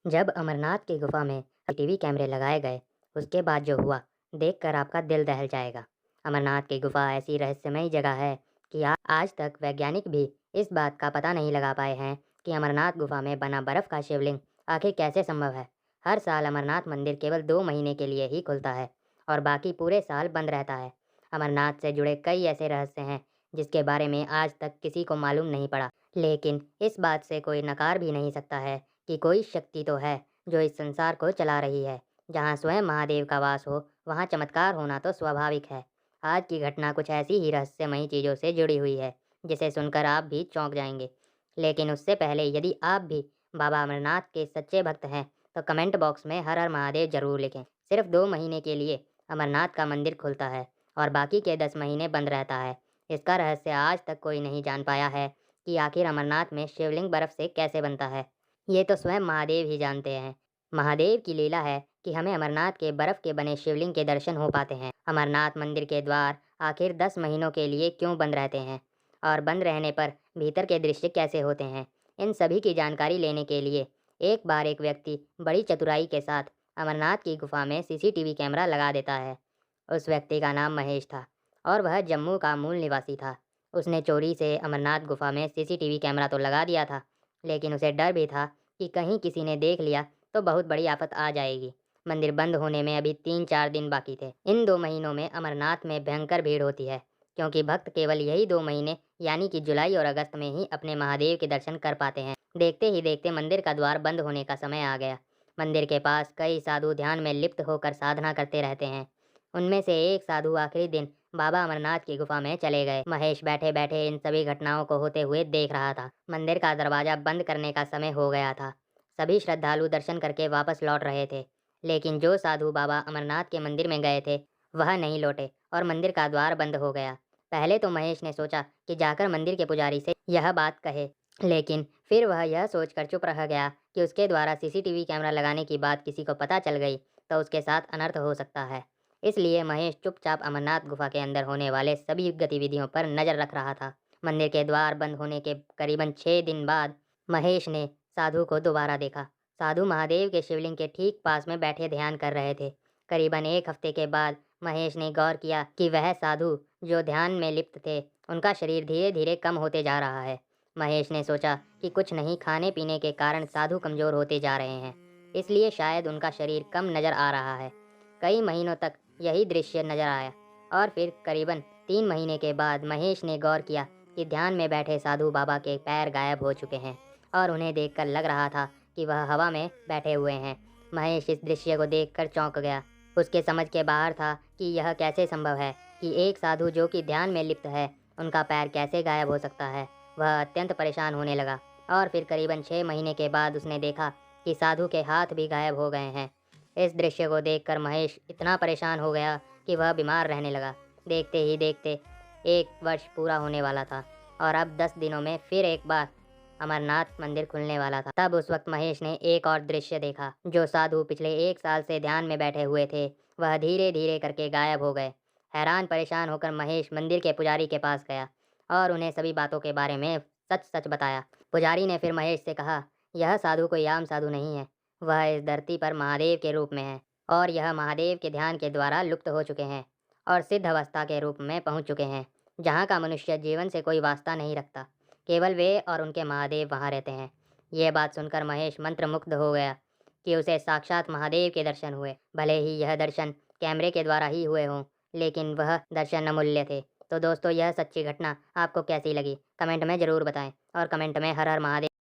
जब अमरनाथ की गुफा में टीवी कैमरे लगाए गए, उसके बाद जो हुआ, देखकर आपका दिल दहल जाएगा। अमरनाथ की गुफा ऐसी रहस्यमयी जगह है कि आज तक वैज्ञानिक भी इस बात का पता नहीं लगा पाए हैं कि अमरनाथ गुफा में बना बर्फ का शिवलिंग आखिर कैसे संभव है। हर साल अमरनाथ मंदिर केवल 2 महीने के लिए ही खुलता है और बाकी पूरे साल बंद रहता है। अमरनाथ से जुड़े कई ऐसे रहस्य हैं जिसके बारे में आज तक किसी को मालूम नहीं पड़ा, लेकिन इस बात से कोई नकार भी नहीं सकता है कि कोई शक्ति तो है जो इस संसार को चला रही है। जहाँ स्वयं महादेव का वास हो, वहाँ चमत्कार होना तो स्वाभाविक है। आज की घटना कुछ ऐसी ही रहस्यमयी चीज़ों से जुड़ी हुई है जिसे सुनकर आप भी चौंक जाएंगे। लेकिन उससे पहले यदि आप भी बाबा अमरनाथ के सच्चे भक्त हैं तो कमेंट बॉक्स में हर हर महादेव जरूर लिखें। सिर्फ 2 महीने के लिए अमरनाथ का मंदिर खुलता है और बाकी के 10 महीने बंद रहता है। इसका रहस्य आज तक कोई नहीं जान पाया है कि आखिर अमरनाथ में शिवलिंग बर्फ से कैसे बनता है। ये तो स्वयं महादेव ही जानते हैं। महादेव की लीला है कि हमें अमरनाथ के बर्फ के बने शिवलिंग के दर्शन हो पाते हैं। अमरनाथ मंदिर के द्वार आखिर 10 महीनों के लिए क्यों बंद रहते हैं और बंद रहने पर भीतर के दृश्य कैसे होते हैं, इन सभी की जानकारी लेने के लिए एक बार एक व्यक्ति बड़ी चतुराई के साथ अमरनाथ की गुफा में सीसीटीवी कैमरा लगा देता है। उस व्यक्ति का नाम महेश था और वह जम्मू का मूल निवासी था। उसने चोरी से अमरनाथ गुफा में सीसीटीवी कैमरा तो लगा दिया था, लेकिन उसे डर भी था कि कहीं किसी ने देख लिया तो बहुत बड़ी आफत आ जाएगी। मंदिर बंद होने में अभी 3-4 दिन बाकी थे। इन 2 महीनों में अमरनाथ में भयंकर भीड़ होती है क्योंकि भक्त केवल यही 2 महीने यानी कि जुलाई और अगस्त में ही अपने महादेव के दर्शन कर पाते हैं। देखते ही देखते मंदिर का द्वार बंद होने का समय आ गया। मंदिर के पास कई साधु ध्यान में लिप्त होकर साधना करते रहते हैं। उनमें से एक साधु आखिरी दिन बाबा अमरनाथ की गुफा में चले गए। महेश बैठे बैठे इन सभी घटनाओं को होते हुए देख रहा था। मंदिर का दरवाजा बंद करने का समय हो गया था। सभी श्रद्धालु दर्शन करके वापस लौट रहे थे, लेकिन जो साधु बाबा अमरनाथ के मंदिर में गए थे वह नहीं लौटे और मंदिर का द्वार बंद हो गया। पहले तो महेश ने सोचा कि जाकर मंदिर के पुजारी से यह बात कहे, लेकिन फिर वह यह सोचकर चुप रह गया कि उसके द्वारा सीसीटीवी कैमरा लगाने की बात किसी को पता चल गई तो उसके साथ अनर्थ हो सकता है। इसलिए महेश चुपचाप अमरनाथ गुफा के अंदर होने वाले सभी गतिविधियों पर नजर रख रहा था। मंदिर के द्वार बंद होने के करीबन 6 दिन बाद महेश ने साधु को दोबारा देखा। साधु महादेव के शिवलिंग के ठीक पास में बैठे ध्यान कर रहे थे। करीबन 1 हफ्ते के बाद महेश ने गौर किया कि वह साधु जो ध्यान में लिप्त थे, उनका शरीर धीरे धीरे कम होते जा रहा है। महेश ने सोचा कि कुछ नहीं खाने पीने के कारण साधु कमजोर होते जा रहे हैं, इसलिए शायद उनका शरीर कम नजर आ रहा है। कई महीनों तक यही दृश्य नजर आया और फिर करीबन 3 महीने के बाद महेश ने गौर किया कि ध्यान में बैठे साधु बाबा के पैर गायब हो चुके हैं और उन्हें देखकर लग रहा था कि वह हवा में बैठे हुए हैं। महेश इस दृश्य को देखकर चौंक गया। उसके समझ के बाहर था कि यह कैसे संभव है कि एक साधु जो कि ध्यान में लिप्त है, उनका पैर कैसे गायब हो सकता है। वह अत्यंत परेशान होने लगा और फिर करीबन 6 महीने के बाद उसने देखा कि साधु के हाथ भी गायब हो गए हैं। इस दृश्य को देखकर महेश इतना परेशान हो गया कि वह बीमार रहने लगा। देखते ही देखते 1 वर्ष पूरा होने वाला था और अब 10 दिनों में फिर एक बार अमरनाथ मंदिर खुलने वाला था। तब उस वक्त महेश ने एक और दृश्य देखा। जो साधु पिछले 1 साल से ध्यान में बैठे हुए थे, वह धीरे धीरे करके गायब हो गए। हैरान परेशान होकर महेश मंदिर के पुजारी के पास गया और उन्हें सभी बातों के बारे में सच सच बताया। पुजारी ने फिर महेश से कहा, यह साधु कोई आम साधु नहीं है, वह इस धरती पर महादेव के रूप में है और यह महादेव के ध्यान के द्वारा लुप्त हो चुके हैं और सिद्ध अवस्था के रूप में पहुंच चुके हैं, जहां का मनुष्य जीवन से कोई वास्ता नहीं रखता। केवल वे और उनके महादेव वहां रहते हैं। यह बात सुनकर महेश मंत्रमुग्ध हो गया कि उसे साक्षात महादेव के दर्शन हुए। भले ही यह दर्शन कैमरे के द्वारा ही हुए हों, लेकिन वह दर्शन अमूल्य थे। तो दोस्तों, यह सच्ची घटना आपको कैसी लगी कमेंट में ज़रूर बताएं और कमेंट में हर हर महादेव